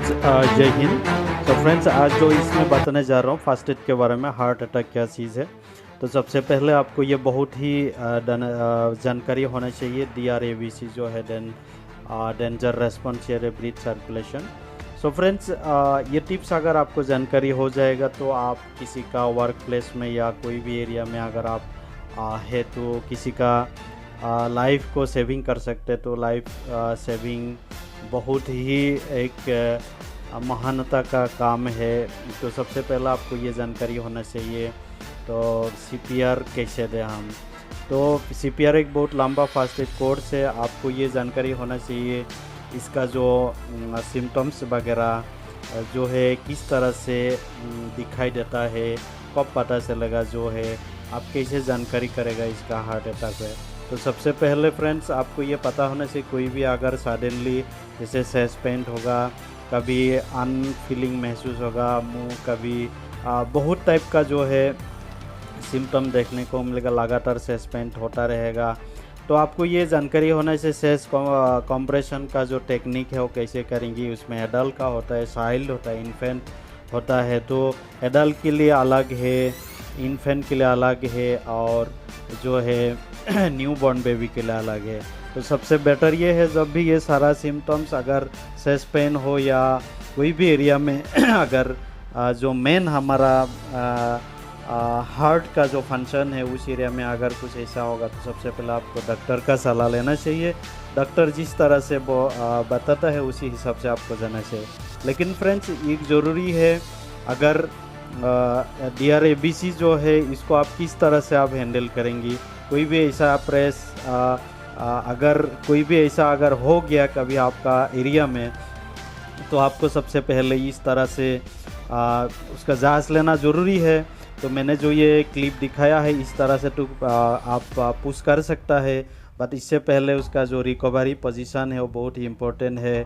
Friends जय हिंद। तो friends आज जो इसमें बताने जा रहा हूँ फर्स्ट एड के बारे में, हार्ट अटैक क्या चीज़ है। तो सबसे पहले आपको ये बहुत ही जानकारी होना चाहिए। DRABC जो है danger responsible breath circulation. So friends ये टिप्स अगर आपको जानकारी हो जाएगा तो आप किसी का वर्क प्लेस में या कोई भी एरिया में अगर आप है तो किसी का लाइफ को सेविंग कर सकते हैं। तो लाइफ सेविंग बहुत ही एक महानता का काम है। तो सबसे पहला आपको ये जानकारी होना चाहिए। तो CPR कैसे दें हम। तो CPR एक बहुत लंबा फास्ट एड कोर्स है। आपको ये जानकारी होना चाहिए इसका जो सिम्टम्स वगैरह जो है किस तरह से दिखाई देता है, कब पता चलेगा, जो है आप कैसे जानकारी करेगा इसका हार्ट अटैक है। तो सबसे पहले फ्रेंड्स आपको ये पता होना चाहिए कोई भी अगर सडनली जैसे चेस्ट पेन होगा, कभी अनफीलिंग महसूस होगा, मुंह कभी बहुत टाइप का जो है सिम्टम देखने को मिलेगा, लगातार चेस्ट पेन होता रहेगा। तो आपको ये जानकारी होना चाहिए चेस्ट कॉम्प्रेशन का जो टेक्निक है वो कैसे करेंगी। उसमें एडल्ट का होता है, चाइल्ड होता है, इन्फेंट होता है। तो एडल्ट के लिए अलग है, इन्फेंट के लिए अलग है, और जो है न्यू बॉर्न बेबी के लिए अलग है। तो सबसे बेटर ये है जब भी ये सारा सिम्टम्स अगर चेस्ट पेन हो या कोई भी एरिया में अगर जो मेन हमारा हार्ट का जो फंक्शन है उस एरिया में अगर कुछ ऐसा होगा तो सबसे पहले आपको डॉक्टर का सलाह लेना चाहिए। डॉक्टर जिस तरह से वो बताता है उसी हिसाब से आपको जाना चाहिए। लेकिन फ्रेंड्स एक ज़रूरी है, अगर DRABC जो है इसको आप किस तरह से आप हैंडल करेंगी। कोई भी ऐसा प्रेस अगर कोई भी ऐसा अगर हो गया कभी आपका एरिया में, तो आपको सबसे पहले इस तरह से उसका जांच लेना ज़रूरी है। तो मैंने जो ये क्लिप दिखाया है इस तरह से तो आप पुश कर सकता है, बट इससे पहले उसका जो रिकवरी पोजीशन है वो बहुत ही इम्पोर्टेंट है,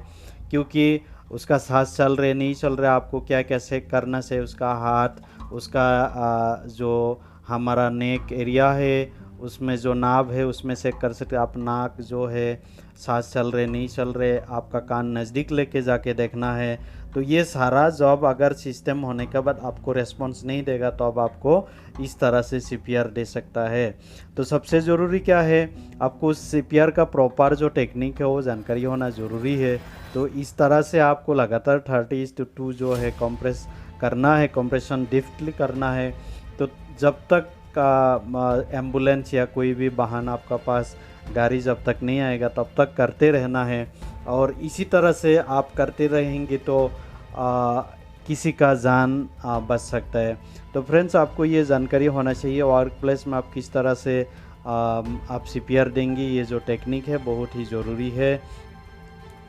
क्योंकि उसका सांस चल रहे नहीं चल रहे, आपको क्या क्या चेक करना चाहिए। उसका हाथ, उसका जो हमारा नेक एरिया है उसमें जो नाभ है उसमें चेक कर सकते आप। नाक जो है सांस चल रहे नहीं चल रहे, आपका कान नज़दीक लेके जाके देखना है। तो ये सारा जॉब अगर सिस्टम होने के बाद आपको रेस्पॉन्स नहीं देगा तो अब आपको इस तरह से CPR दे सकता है। तो सबसे ज़रूरी क्या है, आपको CPR का प्रॉपर जो टेक्निक है वो जानकारी होना ज़रूरी है। तो इस तरह से आपको लगातार 30:2 जो है कंप्रेस करना है, कंप्रेशन डिफ्टली करना है। तो जब तक का एम्बुलेंस या कोई भी वाहन आपका पास गाड़ी जब तक नहीं आएगा तब तक करते रहना है। और इसी तरह से आप करते रहेंगे तो किसी का जान बच सकता है। तो फ्रेंड्स आपको ये जानकारी होना चाहिए वर्क प्लेस में आप किस तरह से आप CPR देंगी। ये जो टेक्निक है बहुत ही ज़रूरी है।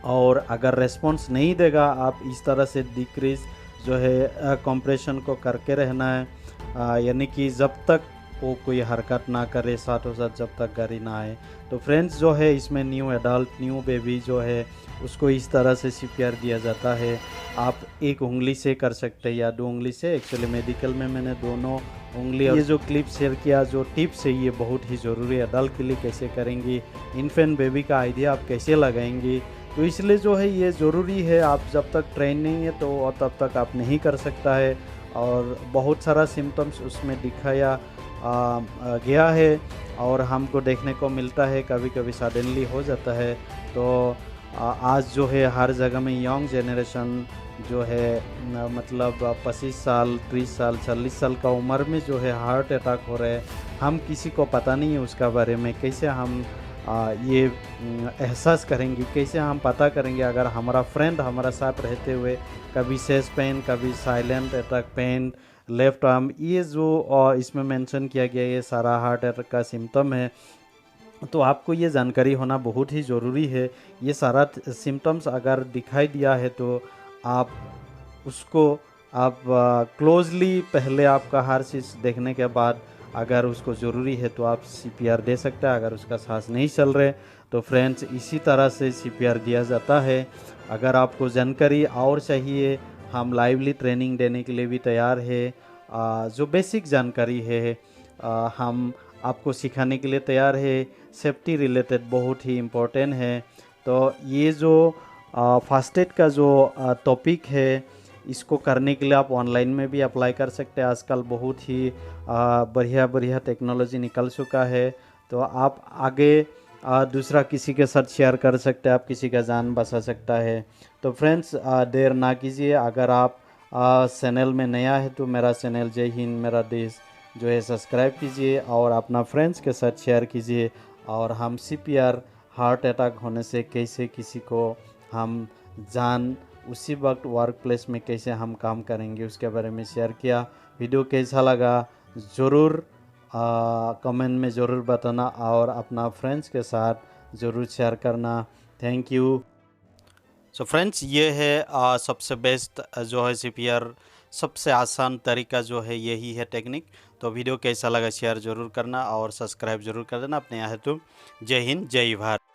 और अगर रेस्पॉन्स नहीं देगा आप इस तरह से डिक्रीज जो है कंप्रेशन को करके रहना है, यानी कि जब तक वो कोई हरकत ना करे, साथों साथ जब तक गाड़ी ना आए। तो फ्रेंड्स जो है इसमें न्यू एडल्ट, न्यू बेबी जो है उसको इस तरह से CPR दिया जाता है। आप एक उंगली से कर सकते हैं या 2 उंगली से। एक्चुअली मेडिकल में मैंने दोनों उंगली, ये जो क्लिप शेयर किया जो टिप्स है ये बहुत ही ज़रूरी है। एडल्ट के लिए कैसे करेंगी, इन्फेंट बेबी का आइडिया आप कैसे लगाएंगी, तो इसलिए जो है ये ज़रूरी है। आप जब तक ट्रेन नहीं है तो तब तक आप नहीं कर सकता है। और बहुत सारा सिम्टम्स उसमें दिखाया गया है और हमको देखने को मिलता है, कभी कभी सडनली हो जाता है। तो आज जो है हर जगह में यंग जनरेशन जो है मतलब 25 साल, 30 साल, 40 साल का उम्र में जो है हार्ट अटैक हो रहे हैं। हम किसी को पता नहीं है उसका बारे में, कैसे हम ये एहसास करेंगे, कैसे हम पता करेंगे अगर हमारा फ्रेंड हमारा साथ रहते हुए कभी चेस्ट पेन, कभी silent attack pain, left arm, ये जो इसमें मेंशन किया गया ये सारा हार्ट अटैक का सिम्टम है। तो आपको ये जानकारी होना बहुत ही ज़रूरी है। ये सारा सिम्टम्स अगर दिखाई दिया है तो आप उसको आप क्लोजली पहले आपका हर चीज़ देखने के बाद अगर उसको ज़रूरी है तो आप CPR दे सकते हैं। अगर उसका सांस नहीं चल रहे तो फ्रेंड्स इसी तरह से CPR दिया जाता है। अगर आपको जानकारी और चाहिए, हम लाइवली ट्रेनिंग देने के लिए भी तैयार है। जो बेसिक जानकारी है हम आपको सिखाने के लिए तैयार है। सेफ्टी रिलेटेड बहुत ही इम्पोर्टेंट है। तो ये जो फर्स्ट एड का जो टॉपिक है, इसको करने के लिए आप ऑनलाइन में भी अप्लाई कर सकते हैं। आजकल बहुत ही बढ़िया बढ़िया टेक्नोलॉजी निकल चुका है, तो आप आगे दूसरा किसी के साथ शेयर कर सकते हैं, आप किसी का जान बचा सकता है। तो फ्रेंड्स, देर ना कीजिए, अगर आप चैनल में नया है तो मेरा चैनल जय हिंद मेरा देश जो है सब्सक्राइब कीजिए और अपना फ्रेंड्स के साथ शेयर कीजिए। और हम सीपीआर हार्ट अटैक होने से कैसे किसी को हम जान उसी वक्त वर्क प्लेस में कैसे हम काम करेंगे उसके बारे में शेयर किया। वीडियो कैसा लगा ज़रूर कमेंट में ज़रूर बताना और अपना फ्रेंड्स के साथ ज़रूर शेयर करना। Thank you. सो फ्रेंड्स, ये है सबसे बेस्ट जो है सीपीआर, सबसे आसान तरीका जो है यही है टेक्निक। तो वीडियो कैसा लगा शेयर ज़रूर करना और सब्सक्राइब ज़रूर कर देना। अपने यहाँ तो जय हिंद जय भारत।